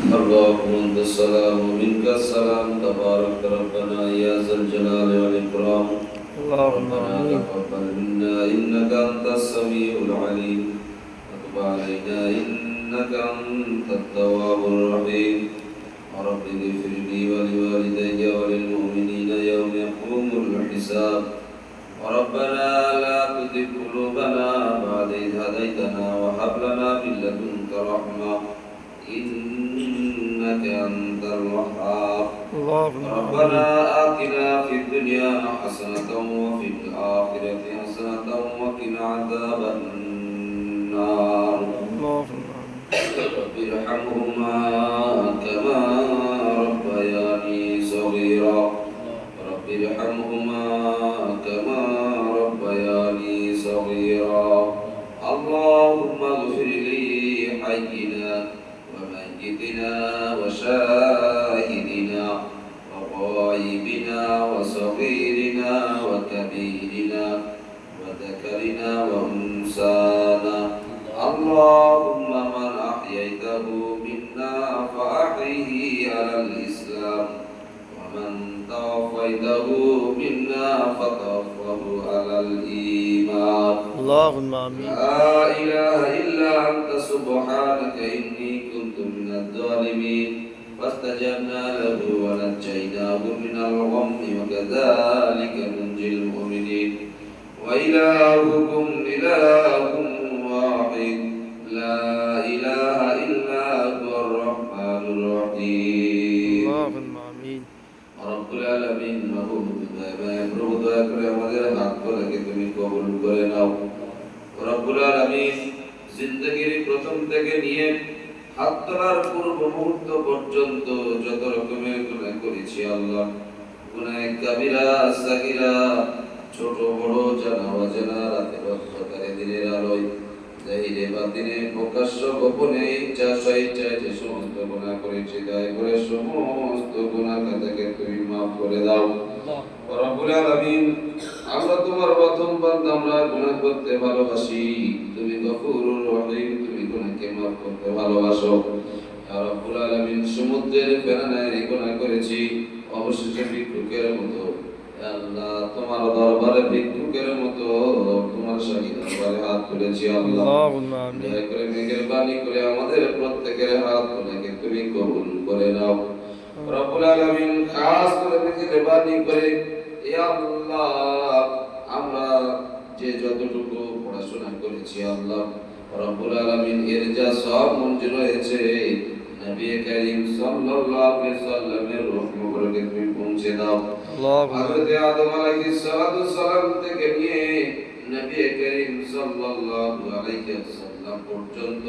اللهم انت السلام ومنك السلام تبارك ربنا يا ذا الجلال والاكرام. اللهم ربنا آمين. تقبل منا انك انت السميع العليم وتب علينا انك انت التواب الرحيم. رب اغفر لي ولوالدي وللمؤمنين يوم يقوم الحساب. ربنا لا تزغ قلوبنا بعد إذ هديتنا وهب لنا من لدنك رحمة إنك أنت الوهاب. اللهم ربنا آمين. آتنا في الدنيا حسنة وفي الآخرة حسنة وقنا عذاب النار. اللهم آمين. رب ارحمهما كما ربياني صغيرا. رب ارحمهما كما ربياني صغيرا. اللهم اغفر لي حينا وميتنا وشاهدنا وغائبنا وصغيرنا وكبيرنا وذكرنا وأنثانا. اللهم من أحييته منا فأحيه على الإسلام ومن توفيته منا فتوفه على الإيمان. اللهم آمين. لا إله إلا أنت سبحانك إني كنت من الظالمين. فاستجبنا له ونجيناه من الغم وكذلك ننجي المؤمنين. وإلهكم إله واحد لا إله إلا هو الرحمن الرحيم. اللهم آمين. রব্বুল আলামিন প্রভু দয়া করে আমাদের হাত করাকে তুমি কবুল করে নাও। রব্বুল আলামিন জিন্দেগীর প্রথম থেকে নিয়ে হাত তোলার পূর্ব মুহূর্ত পর্যন্ত যত রকমের গুনাহ করেছি আল্লাহ, গুনাহ কাবিরা সাগীরা ছোট বড় জানা অজানা রাতের অন্ধকারে দিনের আলোয় জাহিরে বাতিনে প্রকাশ্য গোপনে ইচ্ছা স্বেচ্ছায় যে সমস্ত গুনাহ করেছি দয়া করে সমস্ত গুনাহ খাতাকে তুমি মাফ করে দাও। রব্বুল আলামিন আমরা তোমার প্রথম বান্দা, আমরা গুনাহ করতে ভালোবাসি, তুমি গফুরুর রহিম, তুমি গুনাহকে মাফ করতে ভালোবাসো। ইয়া রব্বুল আলামিন সমুদ্রের ফেনায় গুনাহ করেছি অবশেষে ভিক্ষুকের মতো আল্লাহ তোমার দরবারে ভিক্ষুকের মতো তোমার শাহী দরবারে হাত তুলেছি আল্লাহ। اللهم آمين. দয়া করে মেহেরবানি করে আমাদের প্রত্যেকের হাত তোলাকে তুমি কবুল করে নাও। রব্বুল আলামিন খাস করে মেহেরবানি করে ইয়া আল্লাহ আমরা যে যতটুকু পড়াশোনা করেছি আল্লাহ রব্বুল আলামিন এর যা সব মঞ্জুর হয়েছে নবী করিম সাল্লাল্লাহু আলাইহি সাল্লামের রূহ মুবারকে তুমি পৌঁছে দাও। اللهم হযরত আদম আলাইহিস সালাতু সালাম থেকে নিয়ে নবী করিম সাল্লাল্লাহু আলাইহি ওয়াসাল্লাম পর্যন্ত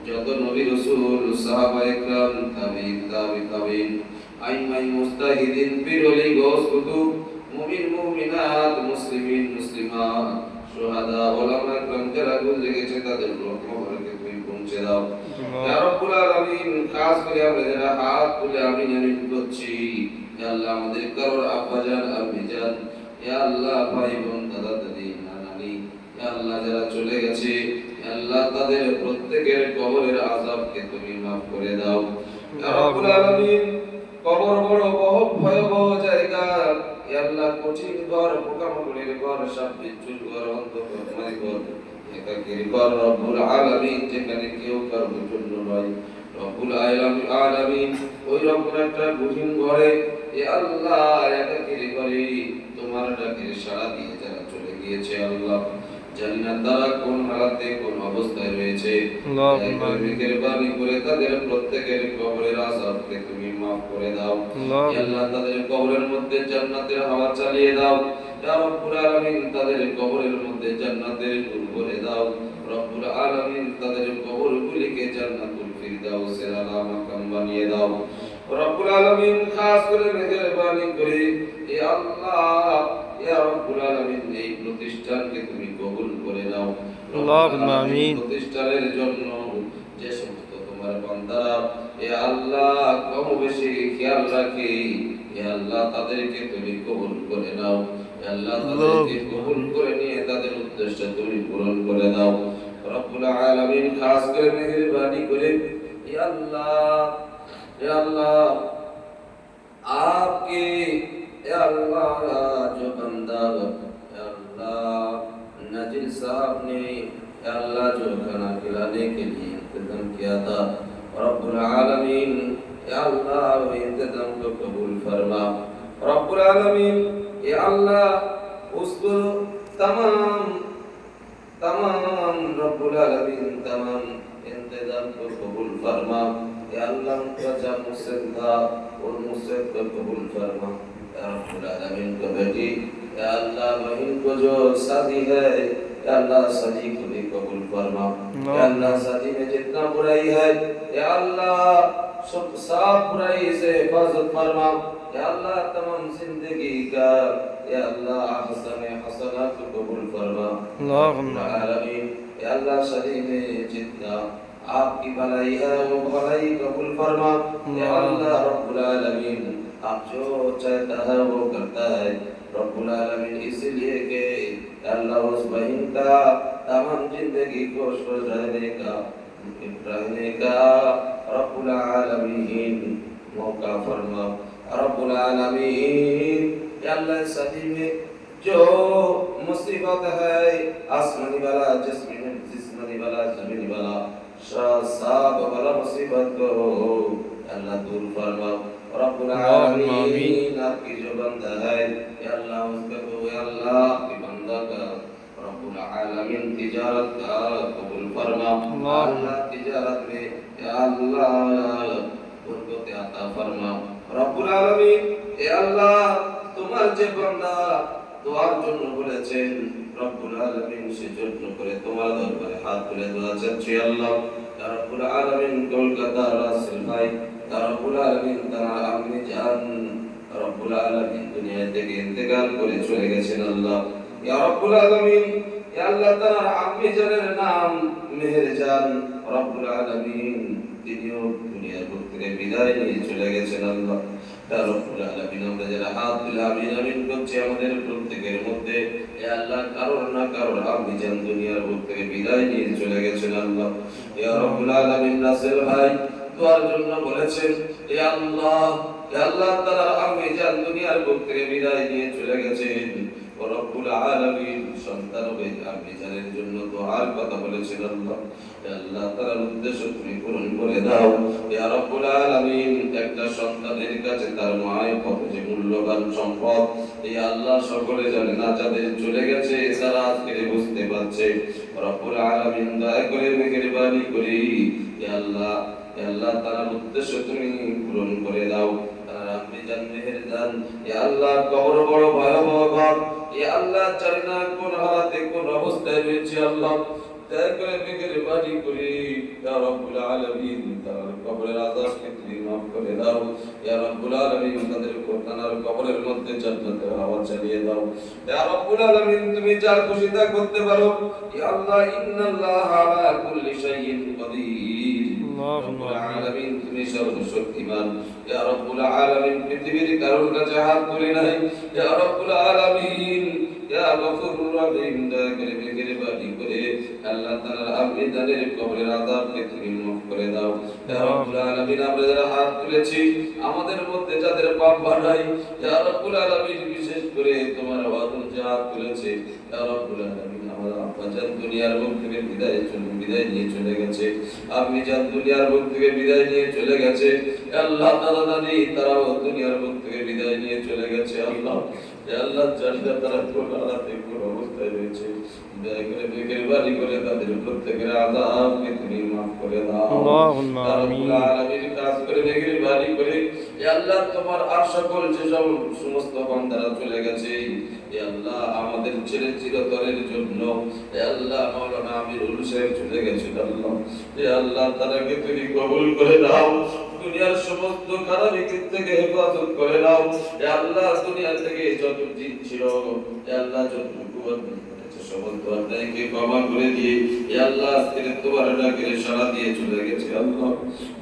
যত নবী রাসূল সাহাবায়ে کرام তাবিঈন তাবিঈন আইমাই মুস্তাহিদিন পীরলি গৌস কুতুব মুমিন মুমিনাত মুসলিমিন মুসলিমাত শুহাদা উলামা کرام যারা গুজরে গেছে তাদের রূহ মুবারকে তুমি পৌঁছে দাও। ইয়া রাব্বুল আলামিন খাস করে আমরা যারা হাত তুলে আমিন আমিন করছি ইয়া আল্লাহ আমাদের কারোর আব্বাজান আম্মিজান ইয়া আল্লাহ ভাই বোন দাদা দাদি নানা নানি ইয়া আল্লাহ যারা চলে গেছে ইয়া আল্লাহ তাদের প্রত্যেকের কবরের আযাবকে তুমি maaf করে দাও। ইয়া রাব্বুল আলামিন কবর বড় ভয়াবহ জায়গা, ইয়া আল্লাহ কঠিন ঘর, পোকামাকড়ের ঘর, সাপ বিচ্ছুর ঘর, অন্ধকারময় ঘর, একাকীর ঘর রব্বুল আলামিন যেখানে কেউ কারোর জন্য নয়। রব্বুল আলামিন ওই রকম একটা কঠিন ঘরে ইয়া আল্লাহ একাকীর ঘরে তোমার ডাকে সাড়া দিয়ে যারা চলে গিয়েছে আল্লাহ জানি না তারা কোন হালাতে কোন অবস্থায় রয়েছে, মেহেরবানি করে তাদের প্রত্যেকের কবরের আযাবকে তুমি maaf করে দাও। ইয়া আল্লাহ তাদের কবরের মধ্যে জান্নাতের হাওয়া চালিয়ে দাও। ইয়া রাব্বুল আলামিন তাদের কবরের মধ্যে জান্নাতের নূর ভরে দাও। রব্বুল আলামিন তাদের কবরগুলিকে জান্নাতুল ফিরদাউসের আলা মাকাম বানিয়ে দাও। রব্বুল আলামিন খাস করে মেহেরবানি করে ইয়া আল্লাহ ইয়া রাব্বুল আলামিন এই প্রতিষ্ঠানকে তুমি কবুল করে নাও। اللهم آمين. প্রতিষ্ঠানের জন্য যে সমস্ত তোমার বান্দারা ইয়া আল্লাহ কম বেশি খেয়াল রাখে ইয়া আল্লাহ তাদেরকে তুমি কবুল করে নাও। ইয়া আল্লাহ তাদেরকে কবুল করে নিয়ে তাদের উদ্দেশ্য তুমি পূরণ করে দাও। রব্বুল আলামিন খাস করে মেহেরবানি করে या अल्लाह आपके या अल्लाह जो बंदा या अल्लाह नजीर साहब ने या अल्लाह जो खाना खिलाने के लिए इंतजाम किया था रब्बुल आलमीन या अल्लाह वो इंतजाम को कबूल फरमा रब्बुल आलमीन या अल्लाह उसको तमाम रब्बुल आलमीन तमाम इंतजाम को कबूल फरमा या अल्लाह उनका जो मुसद था और मुसद को कबूल फरमा या रब्बुल आलमीन को बेटी या अल्लाह बहन को जो शादी है या अल्लाह शादी को भी कबूल फरमा या अल्लाह शादी में जितना बुराई है या अल्लाह सब बुराई से हिफाजत फरमा या अल्लाह तमाम जिंदगी का या अल्लाह हसन हसनात को कबूल फरमा अल्लाहुम्मा आमीन या अल्लाह शादी में जितना आपकी भलाई है वो भलाई कबूल फरमा या अल्लाह रब्बुल आलमीन आप जो चाहता है वो करता है रब्बुल आलमीन इसलिए के अल्लाह उस बहन का तमाम जिंदगी को खुश रहने का रब्बुल आलमीन मौका फरमा रब्बुल आलमीन या अल्लाह सदी में जो मुसीबत है आसमानी वाला जिस्मानी वाला जमीनी वाला सब वाला मुसीबत को अल्लाह दूर फरमा रब्बुल आलमीन आपकी जो बंदा है या अल्लाह उसका को या अल्लाह आपकी बंदा का रब्बुल आलमीन तिजारत का कबूल फरमा अल्लाह तिजारत में या अल्लाह बरकत अता फरमा रब्बुल आलमीन या अल्लाह তোমার যে বান্দা দোয়ার জন্য বলেছেন রব্বুল আলামিন সেজন্য করে তোমার দরবারে হাত তুলে দোয়া চাচ্ছি আল্লাহ ইয়া রব্বুল আলামিন কলকাতা রাসেল ভাই ইয়া রব্বুল আলামিন তার আম্মি জান রব্বুল আলামিন দুনিয়া থেকে ইন্তেকাল করে চলে গেছেন আল্লাহ ইয়া রব্বুল আলামিন ইয়া আল্লাহ তার আম্মি জানের নাম মেহের জান রব্বুল আলামিন তিনিও দুনিয়ার বুক থেকে বিদায় নিয়ে চলে গেছেন আল্লাহ ইয়া রব্বুল আলামিন আমরা যারা হাত তুলে আমিন আমিন করছি আমাদের প্রত্যেকের মধ্যে ইয়া আল্লাহ কারোর না কারোর আম্মি জান দুনিয়ার বুক থেকে বিদায় নিয়ে চলে গেছেন আল্লাহ ইয়া রব্বুল আলামিন রাসেল ভাই দোয়ার জন্য বলেছেন ইয়া আল্লাহ তাআলা আম্মি জান দুনিয়ার বুক থেকে বিদায় নিয়ে চলে গেছেন ও রব্বুল আলামিন সন্তান হবে আম্মি জানের জন্য দোয়ার কথা বলেছেন আল্লাহ ইয়া আল্লাহ তাআলার উদ্দেশ্য তুমি পূরণ করে দাও ইয়া রব্বুল আলামিন একটা সন্তানের কাছে তার মায়ের কত যে মূল্যবান সম্পদ ইয়া আল্লাহ সকলে জানে না যাদের চলে গেছে তারা আজকে বুঝতে পারছে রব্বুল আলামিন দয়া করে মেহেরবানি করে ইয়া আল্লাহ তাআলার উদ্দেশ্য তুমি পূরণ করে দাও তার আম্মি জান মেহের জান ইয়া আল্লাহ কবর বড় ভয়াবহ ঘর ইয়া আল্লাহ জানি না কোন হালাতে কোন অবস্থায় রয়েছে আল্লাহ দয়া করে মেহেরবানি করে ইয়া রব্বুল আলামিন তার কবরের আযাবকে তুমি মাফ করে দাও ইয়া রব্বুল আলামিন তাদের তার কবরের মধ্যে জান্নাতের হাওয়া চালিয়ে দাও ইয়া রব্বুল আলামিন তুমি যা খুশি তা করতে পারো ইয়া আল্লাহ ইন্নাল্লাহা আলা কুল্লি শাইইন কাদির রব্বুল আলামিন তুমি সর্বশক্তিমান ইয়া রব্বুল আলামিন পৃথিবীর কারোর কাছে হাত তুলে নাই ইয়া রব্বুল আলামিন ইয়া গফুরুর রহিম দয়া করে মেহেরবানি করে আল্লাহ তাআলা আম্মি জানের কবরের আযাবকে তুমি মাফ করে দাও ইয়া রব্বুল আলামিন আমরা যারা হাত তুলেছি আমাদের মধ্যে যাদের পাপ বানাই ইয়া রব্বুল আলামিন বিশেষ করে তোমার ওয়াদুল জাত তুলেছে ইয়া রব্বুল আলামিন আমাদের আব্বা জান দুনিয়ার বুক থেকে বিদায় নিয়ে চলে গেছে আম্মি জান দুনিয়ার বুক থেকে বিদায় নিয়ে চলে গেছে আল্লাহ তাআলা জানি তারাও দুনিয়ার বুক থেকে বিদায় নিয়ে চলে গেছে আল্লাহ ইয়া আল্লাহ জানি তারা কোন হালাতে কোন অবস্থায় রয়েছে দয়া করে মেহেরবানি করে তাদের প্রত্যেকের আযাবকে তুমি মাফ করে দাও আল্লাহুম্মা আমিন রব্বুল আলামিন কাজ করে মেহেরবানি করে ইয়া আল্লাহ তোমার আর সকল যে সমস্ত বান্দারা চলে গেছে ইয়া আল্লাহ আমাদের ছেলে চিরতরের জন্য ইয়া আল্লাহ মাওলানা আমিরুল সাহেব চলে গেছে আল্লাহ ইয়া আল্লাহ তাদেরকে তুমি কবুল করে দাও দুনিয়ার সমস্ত খারাপি থেকে হেফাজত করে নাও ইয়া আল্লাহ দুনিয়া থেকে যত জিন ছিল ইয়া আল্লাহ যত কুওয়াত সমস্ত অন্যায়কে ক্ষমা করে দিয়ে ইয়া আল্লাহ আজকে তোমার ডাকে সাড়া দিয়ে চলে গেছে আল্লাহ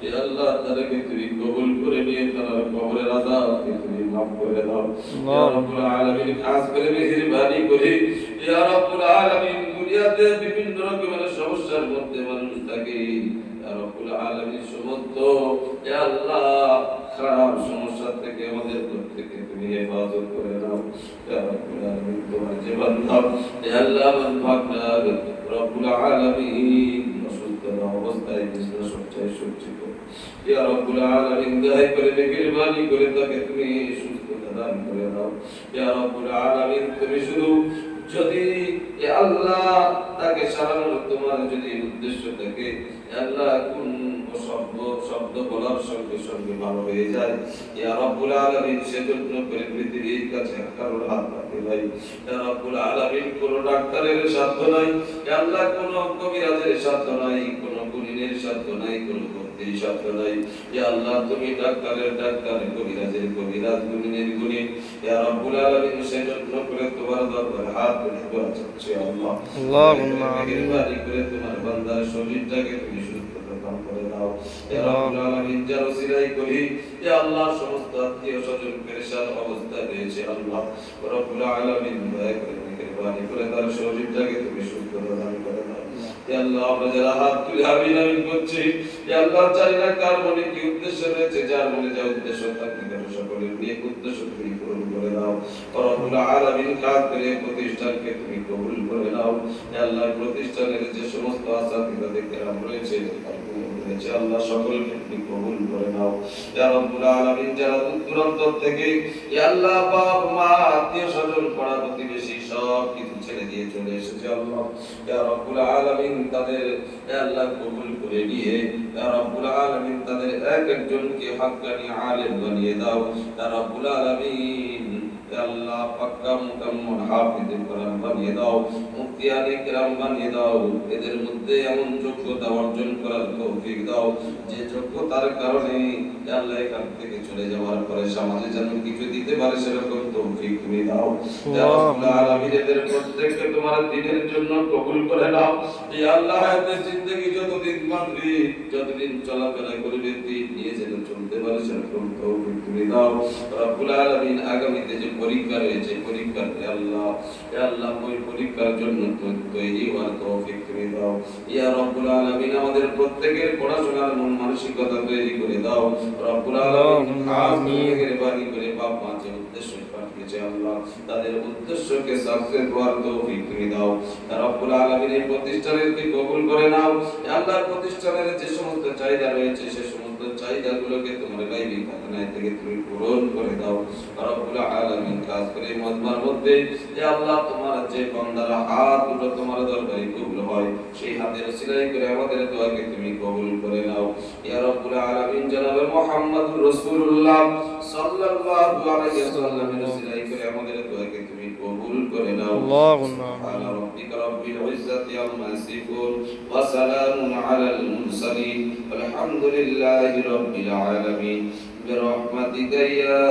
ইয়া আল্লাহ তাদেরকে তুমি কবুল করে নিয়ে তার কবরের আযাবকে তুমি মাফ করে দাও ইয়া রাব্বুল আলামিন খাস করে মেহেরবানি করে ইয়া রাব্বুল আলামিন দুনিয়াতে বিভিন্ন রকমের সমস্যার মধ্যে মানুষ থাকে ইয়া রাব্বুল আলামিন সমস্ত দাও ইয়া আল্লাহ আমার ভাগনা রব্বুল আলামিন অসুস্থ অবস্থায় বিছানা সজ্জায় সজ্জিত ইয়া রব্বুল আলামিন দয়া করে মেহেরবানি করে তাকে তুমি সুস্থতা দান করে দাও ইয়া রব্বুল আলামিন তুমি শুধু যদি আল্লাহ তাকে সারানোর তোমার যদি উদ্দেশ্য থাকে আল্লাহ কোন শব্দ বলার সঙ্গে সঙ্গে ভালো হয়ে যায় ইয়া রব্বুল আলামিন সেজন্য করে পৃথিবীর কাছে কারোর হাত পাতে ভাই ইয়া রব্বুল আলামিন কোন ডাক্তারের সাধ্য নাই আল্লাহ কোন কবিরাজের সাধ্য নাই কোন গুণীনের সাধ্য নাই কোন ভক্তির সাধ্য নাই ইয়া আল্লাহ তুমি ডাক্তারের ডাক্তার কবিরাজের কবিরাজ গুণীনের গুণী ইয়া রব্বুল আলামিন সেজন্য করে তোমার দরবারে হাত তুলে দোয়া চাচ্ছি আল্লাহ আল্লাহুম্মা আমিন। মেহেরবানি করে তোমার বান্দার শরীরটাকে তুমি সুস্থতা দান করে দাও ইয়া রব্বুল আলামিন যার ওসিলাই করি ইয়া আল্লাহ সমস্ত আত্মীয় স্বজন পেরেশান অবস্থায় রয়েছে আল্লাহ রব্বুল আলামিন দয়া করে মেহেরবানি করে তার শরীরটাকে তুমি সুস্থতা দান করে দাও ইয়া আল্লাহ আমরা যারা হাত তুলে আমিন আমিন করছি ইয়া আল্লাহ জানি না কার মনে কি উদ্দেশ্য রয়েছে যার মনে যা উদ্দেশ্য থাকে কেন সকলের নিয়ে উদ্দেশ্য তুমি পূরণ করে দাও রব্বুল আলামিন কাজ করে প্রতিষ্ঠানকে তুমি কবুল করে নাও ইয়া আল্লাহ প্রতিষ্ঠানের যে সমস্ত আসাতিদাদের কেরাম রয়েছে আল্লাহ সকলকে তুমি কবুল করে নাও ইয়া রব্বুল আলামিন যারা দূরান্ত থেকে ইয়া আল্লাহ বাপ মা আত্মীয় স্বজন পাড়া প্রতিবেশী সব কিছু ছেড়ে দিয়ে চলে এসেছে আল্লাহ ইয়া রব্বুল আলামিন তাদের ইয়া আল্লাহ কবুল করে নিয়ে ইয়া রব্বুল আলামিন তাদের এক একজনকে হাক্কানি আলেম বানিয়ে দাও ইয়া রব্বুল আলামিন আল্লাহ পাক্কা মুকাম্মল হাফিজে কোরআন বানিয়ে দাও মুফতিয়ানে কিরাম বানিয়ে দাও এদের মধ্যে এমন যোগ্যতা অর্জন করার তৌফিক দাও যে যোগ্যতার কারণে আল্লাহ এখান থেকে চলে যাওয়ার পরে সমাজে যেন কিছু দিতে পারে সেরকম তৌফিক তুমি দাও ইয়া রাব্বুল আলামিন এদের প্রত্যেককে তোমার দ্বীনের জন্য কবুল করে নাও ইয়া আল্লাহ এদের জিন্দেগি যতদিন বাঁচবে যতদিন চলাফেরা করবে দিন নিয়ে যেন চলতে পারে সেরকম তৌফিক তুমি দাও রাব্বুল আলামিন আগামীতে যে পরীক্ষা রয়েছে পরীক্ষাতে আল্লাহ ইয়া আল্লাহ ওই পরীক্ষার জন্য তৈরি হওয়ার তৌফিক তুমি দাও ইয়া রাব্বুল আলামিন আমাদের প্রত্যেকের পড়াশোনার মন মানসিকতা তৈরি করে দাও রাব্বুল আলামিন মেহেরবানি করে বাপ মা যে উদ্দেশ্য পাঠিয়েছে আল্লাহ তাদের উদ্দেশ্যকে সাকসেস হওয়ার তৌফিক তুমি দাও রাব্বুল আলামিন এই প্রতিষ্ঠানকে কবুল করে নাও ইয়া আল্লাহ প্রতিষ্ঠানের যে সমস্ত চাহিদা রয়েছে সে সমস্ত চাহিদাগুলোকে তোমার গায়বী খাজানায় থেকে তুমি পূরণ করে দাও রব্বুল আলামিন কাজ করে মজমার মধ্যে ইয়া আল্লাহ তোমার যে বান্দারা হাত দুটো তোমার দরবারে কবুল হয় সেই হাতের ওসিলায় করে আমাদের দোয়াকে তুমি কবুল করে নাও ইয়া রব্বুল আলামিন জনাবে মুহাম্মদুর রাসূলুল্লাহ সাল্লাল্লাহু আলাইহি ওয়াসাল্লামের ওসিলায় করে আমাদের দোয়াকে তুমি কবুল করে নাও আল্লাহুম্মা সুবহান রাব্বিকা রাব্বিল ইজ্জাতি আম্মা ইয়াসিফুন ওয়া সালামুন আলাল মুরসালিন আলহামদুলিল্লাহি রাব্বিল আলামিন برحمتك يا